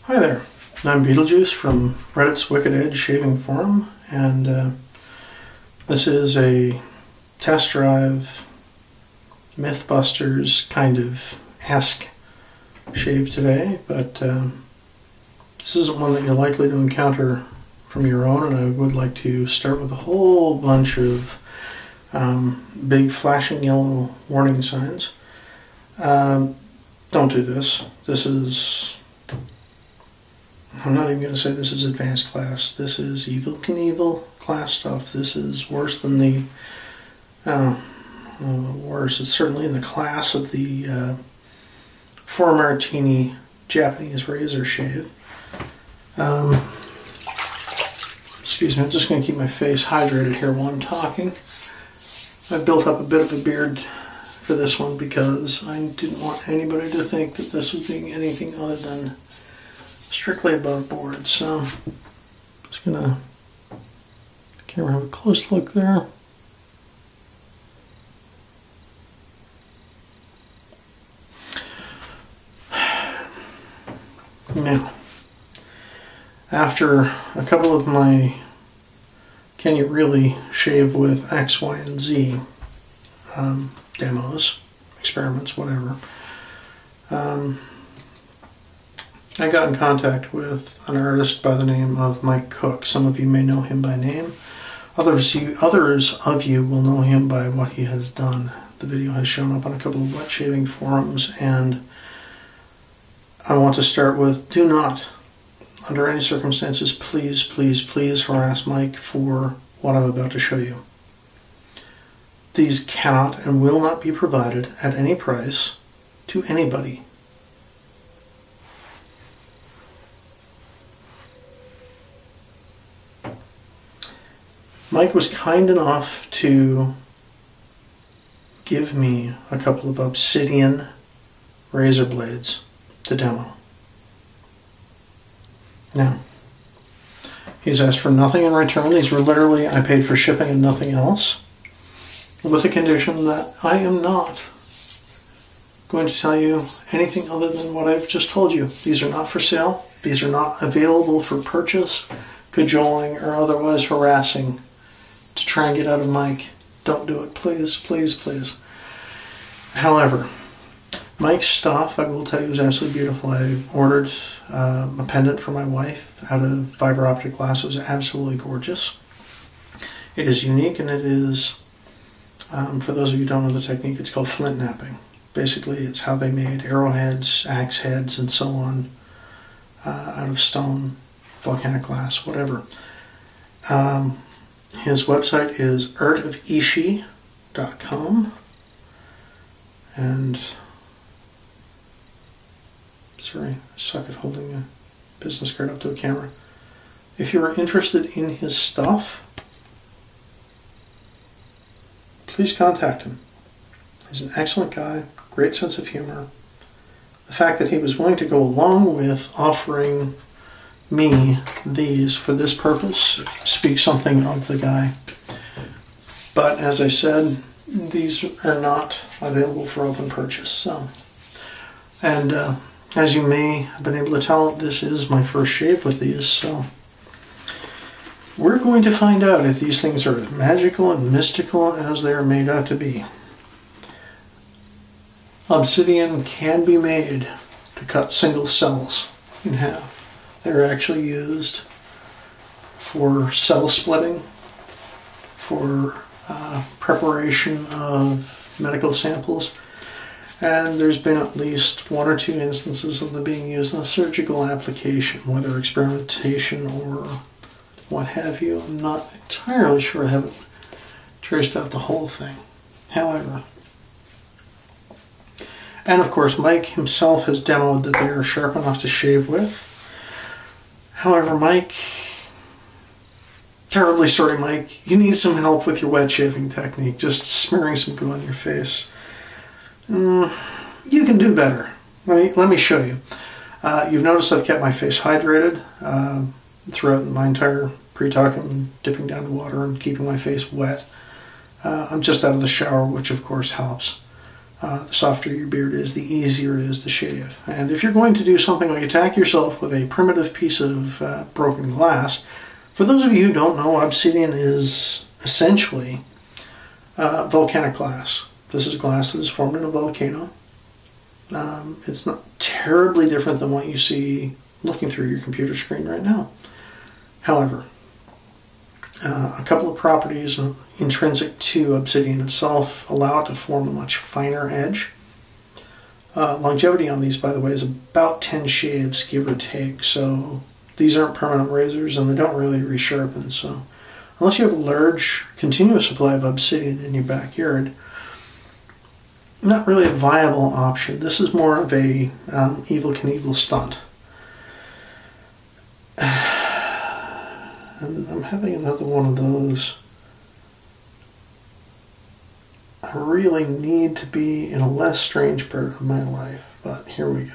Hi there, I'm Beetlejuice from Reddit's Wicked Edge Shaving Forum, and this is a test drive Mythbusters kind of esque shave today, but this isn't one that you're likely to encounter from your own, and I would like to start with a whole bunch of big flashing yellow warning signs. Don't do this. This is... I'm not even going to say this is advanced class. This is Evel Knievel class stuff. This is worse than the... worse. It's certainly in the class of the 4 Martini Japanese razor shave. Excuse me, I'm just going to keep my face hydrated here while I'm talking. I built up a bit of a beard for this one because I didn't want anybody to think that this was being anything other than strictly above board. So I'm just gonna camera have a close look there. Now, after a couple of my can you really shave with X, Y, and Z demos, experiments, whatever, I got in contact with an artist by the name of Mike Cook. Some of you may know him by name. Others of you will know him by what he has done. The video has shown up on a couple of wet shaving forums, and I want to start with, do not, under any circumstances, please, please, please harass Mike for what I'm about to show you. These cannot and will not be provided at any price to anybody. Mike was kind enough to give me a couple of Obsidian razor blades to demo. Now, he's asked for nothing in return. These were literally, I paid for shipping and nothing else, with the condition that I am not going to tell you anything other than what I've just told you. These are not for sale. These are not available for purchase, cajoling, or otherwise harassing to try and get out of Mike. Don't do it, please, please, please. However, Mike's stuff, I will tell you, is absolutely beautiful. I ordered a pendant for my wife out of fiber optic glass. It was absolutely gorgeous. It is unique, and it is, for those of you who don't know the technique, it's called flint knapping. Basically, it's how they made arrowheads, axe heads, and so on out of stone, volcanic glass, whatever. His website is artofishi.com, and sorry, I suck at holding a business card up to a camera. If you are interested in his stuff, please contact him. He's an excellent guy, great sense of humor. The fact that he was willing to go along with offering me these for this purpose speaks something of the guy. But as I said, these are not available for open purchase. So, and as you may have been able to tell, this is my first shave with these, so we're going to find out if these things are as magical and mystical as they are made out to be. Obsidian can be made to cut single cells in half. They're actually used for cell splitting, for preparation of medical samples, and there's been at least 1 or 2 instances of them being used in a surgical application, whether experimentation or what have you. I'm not entirely sure. I haven't traced out the whole thing. However, and of course Mike himself has demoed that they are sharp enough to shave with. However, Mike, terribly sorry Mike, you need some help with your wet shaving technique, just smearing some goo on your face. You can do better. Let me show you. You've noticed I've kept my face hydrated throughout my entire pre-talking, dipping down to water and keeping my face wet. I'm just out of the shower, which of course helps. The softer your beard is, the easier it is to shave. And if you're going to do something like attack yourself with a primitive piece of broken glass, for those of you who don't know, obsidian is essentially volcanic glass. This is glass that is formed in a volcano. It's not terribly different than what you see looking through your computer screen right now. However, a couple of properties intrinsic to obsidian itself allow it to form a much finer edge. Longevity on these, by the way, is about 10 shaves, give or take, so these aren't permanent razors and they don't really resharpen. So unless you have a large continuous supply of obsidian in your backyard, not really a viable option. This is more of a Evel Knievel stunt. And I'm having another one of those. I really need to be in a less strange part of my life, but here we go.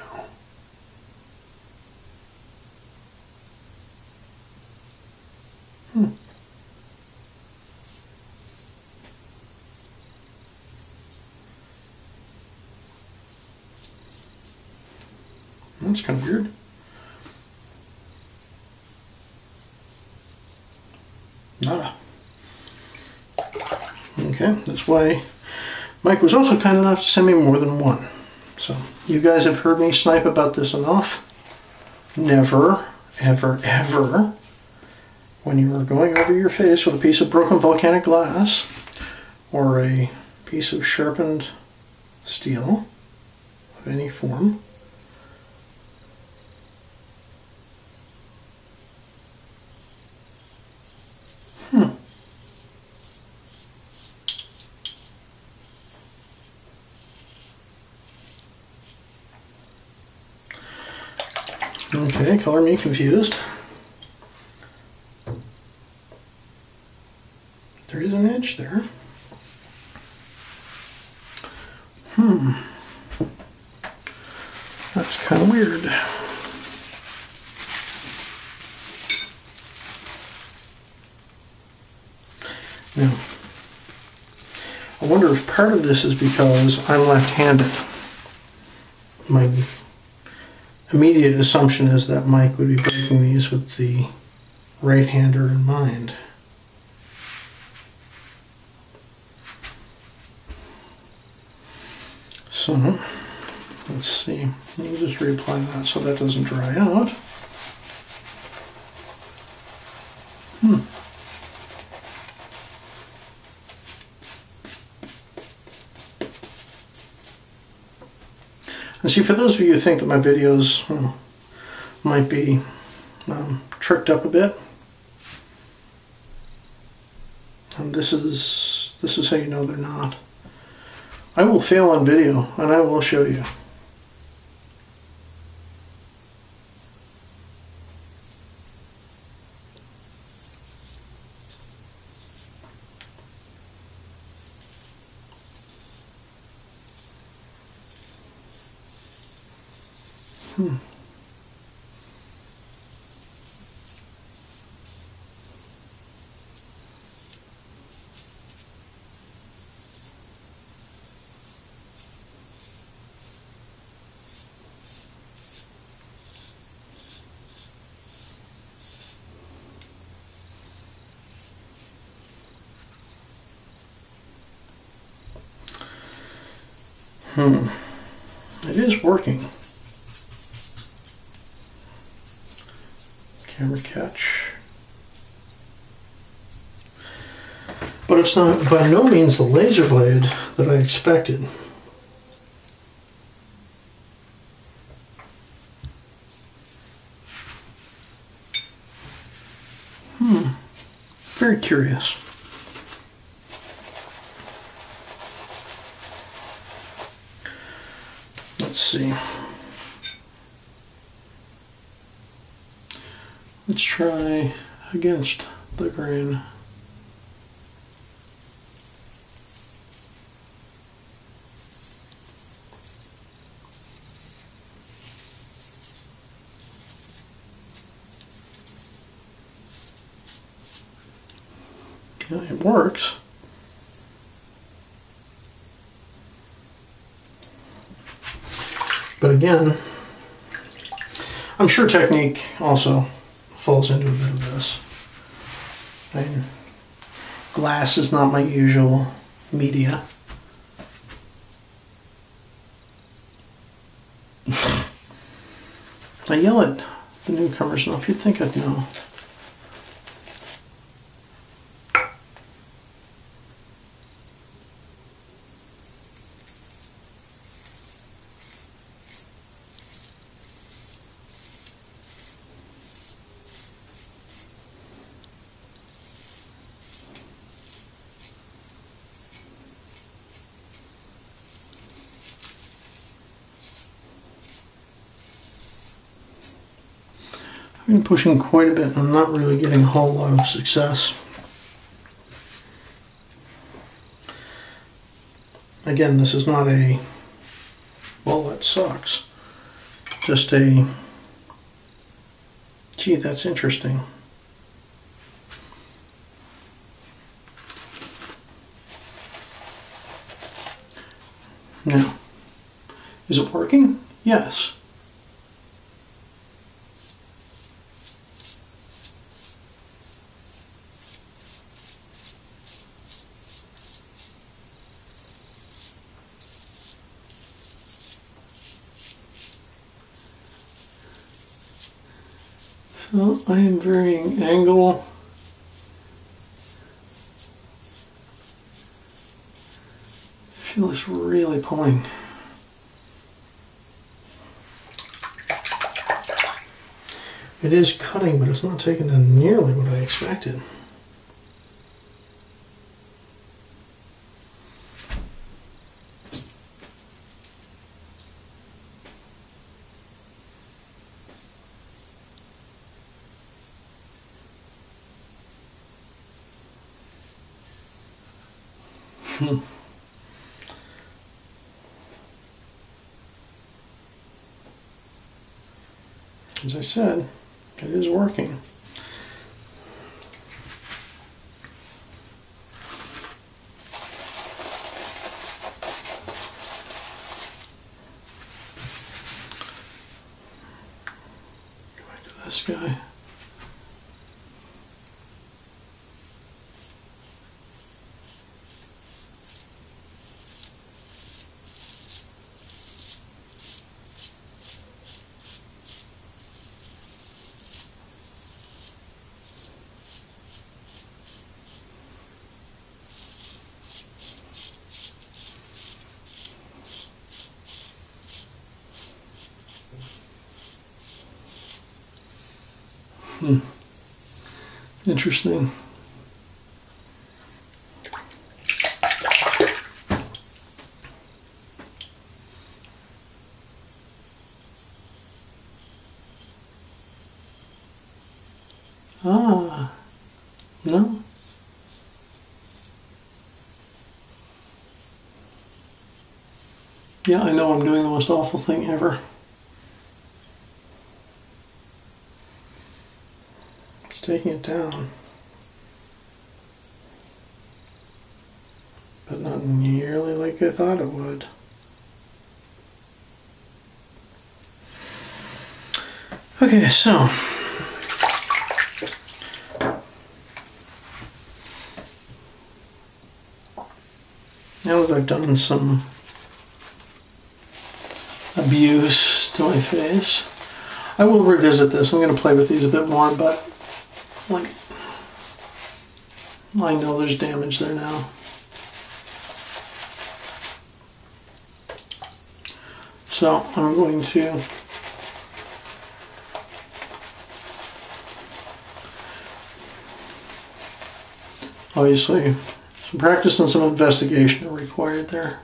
That's kind of weird. Nada. Okay, that's why Mike was also kind enough to send me more than one. So, you guys have heard me snipe about this enough. Never, ever, ever, when you are going over your face with a piece of broken volcanic glass or a piece of sharpened steel of any form, Okay, color me confused. There is an edge there. That's kind of weird. Now, I wonder if part of this is because I'm left-handed. My immediate assumption is that Mike would be breaking these with the right-hander in mind. So, let's see. Let me just reapply that so that doesn't dry out. And see, for those of you who think that my videos might be tricked up a bit, and this is how you know they're not. I will fail on video, and I will show you. It is working. Camera catch. But it's not by no means the laser blade that I expected. Very curious. Let's see. Let's try against the grain. Yeah, it works. again, I'm sure technique also falls into a bit of this. I mean, glass is not my usual media. I yell at the newcomers enough, you'd think I'd know. I've been pushing quite a bit and I'm not really getting a whole lot of success. Again, this is not a, well, that sucks. Just a, gee, that's interesting. Now, is it working? Yes. So I am varying angle. I feel this really pulling. It is cutting, but it's not taking in nearly what I expected. As I said, it is working. Go back to this guy. Interesting. Ah, no. Yeah, I know I'm doing the most awful thing ever. It's taking it down. But not nearly like I thought it would. Okay, so now that I've done some abuse to my face, I will revisit this. I'm going to play with these a bit more, but like, I know there's damage there now. So I'm going to obviously some practice and some investigation are required there.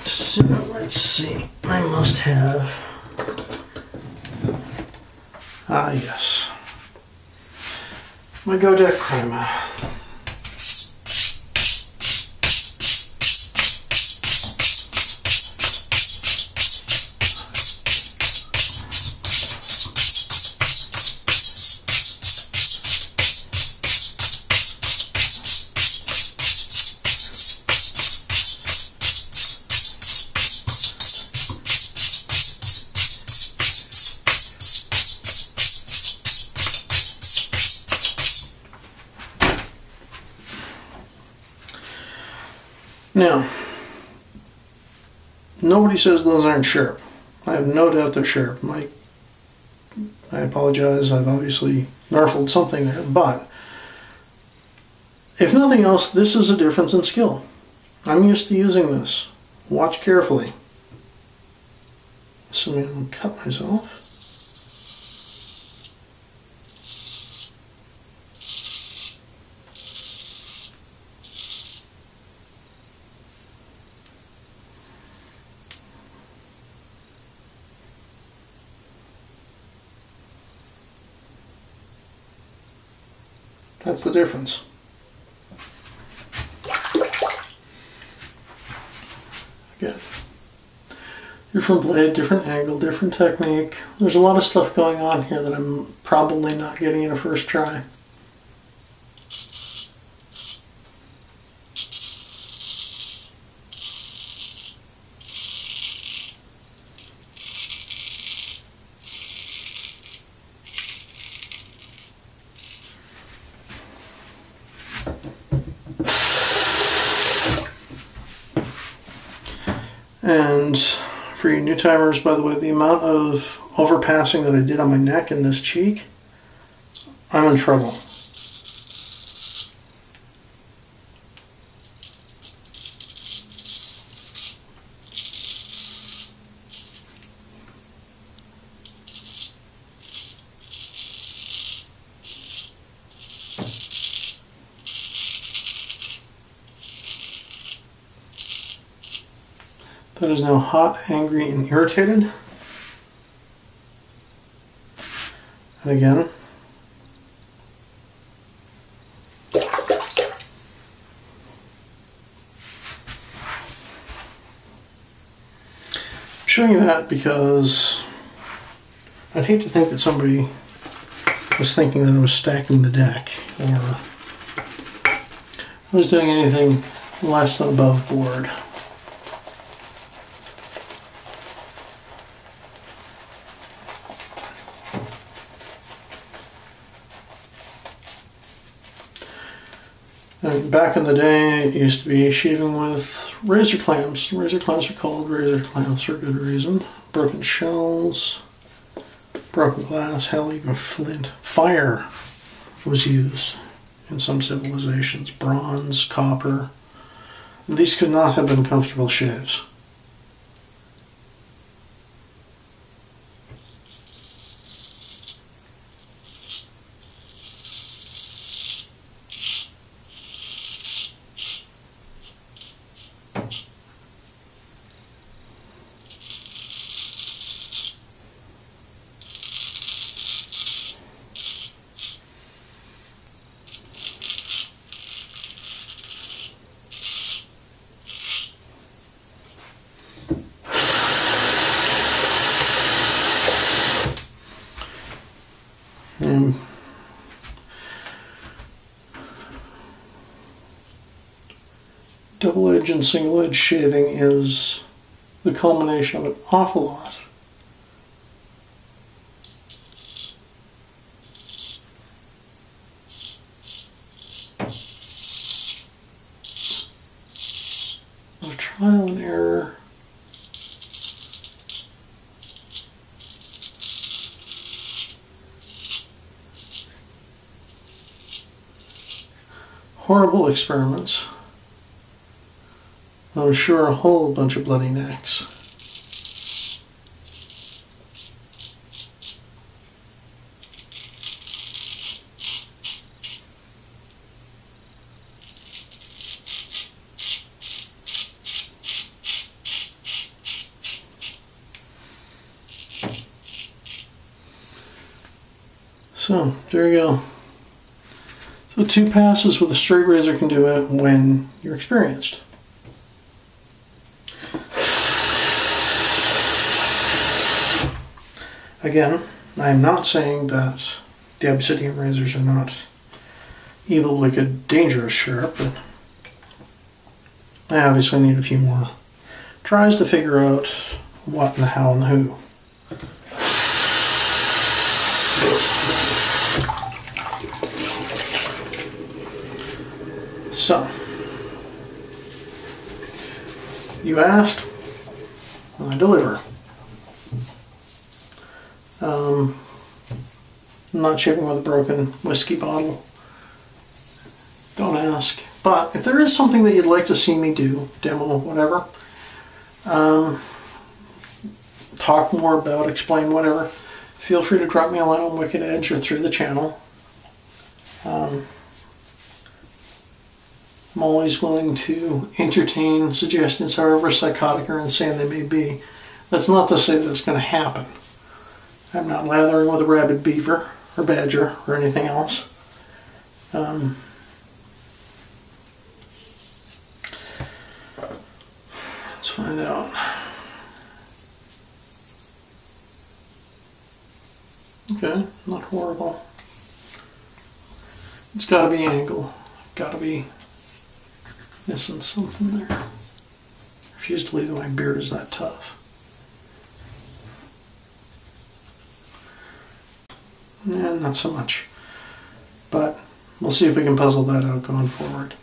So let's see, I must have, yes, my Go Deck primer. Now, nobody says those aren't sharp. I have no doubt they're sharp. I apologize, I've obviously narfled something there, but if nothing else, this is a difference in skill. I'm used to using this. Watch carefully. Assuming I'm going to cut myself. That's the difference. Again, different blade, different angle, different technique. There's a lot of stuff going on here that I'm probably not getting in a first try. And for you new timers, by the way, the amount of overpassing that I did on my neck and this cheek, I'm in trouble. That is now hot, angry, and irritated. And again, I'm showing you that because I'd hate to think that somebody was thinking that I was stacking the deck or I was doing anything less than above board. And back in the day, it used to be shaving with razor clamps. Razor clamps are called razor clamps for a good reason. Broken shells, broken glass, hell, even flint. Fire was used in some civilizations. Bronze, copper. And these could not have been comfortable shaves. Double-edge and single-edge shaving is the culmination of an awful lot of trial and error. Horrible experiments. I'm sure a whole bunch of bloody necks. So, there you go. So 2 passes with a straight razor can do it when you're experienced. Again, I'm not saying that the Obsidian razors are not evil, wicked, dangerous sharp, but I obviously need a few more tries to figure out what and the how and the who. So, You asked, I deliver. I'm not shipping with a broken whiskey bottle. Don't ask. But if there is something that you'd like to see me do, demo, whatever, talk more about, explain whatever, feel free to drop me a line on Wicked Edge or through the channel. I'm always willing to entertain suggestions, however psychotic or insane they may be. That's not to say that it's going to happen. I'm not lathering with a rabid beaver or badger or anything else. Let's find out. Okay, not horrible. It's got to be angle. Got to be missing something there. I refuse to believe that my beard is that tough. Yeah, not so much. But we'll see if we can puzzle that out going forward.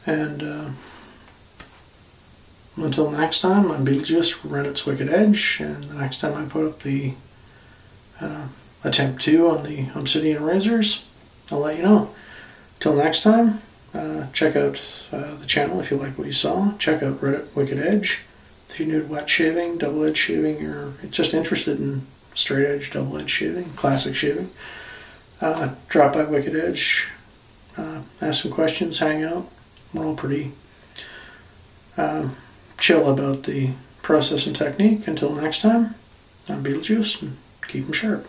And until next time, I'm Beetlejuice for Reddit's Wicked Edge, and the next time I put up the attempt 2 on the Obsidian razors, I'll let you know. Till next time, check out the channel if you like what you saw. Check out Reddit Wicked Edge. If you're new to wet shaving, double edge shaving, or just interested in straight edge, double edge shaving, classic shaving, drop by Wicked Edge, ask some questions, hang out. We're all pretty chill about the process and technique. Until next time, I'm Beetlejuice, and keep 'em sharp.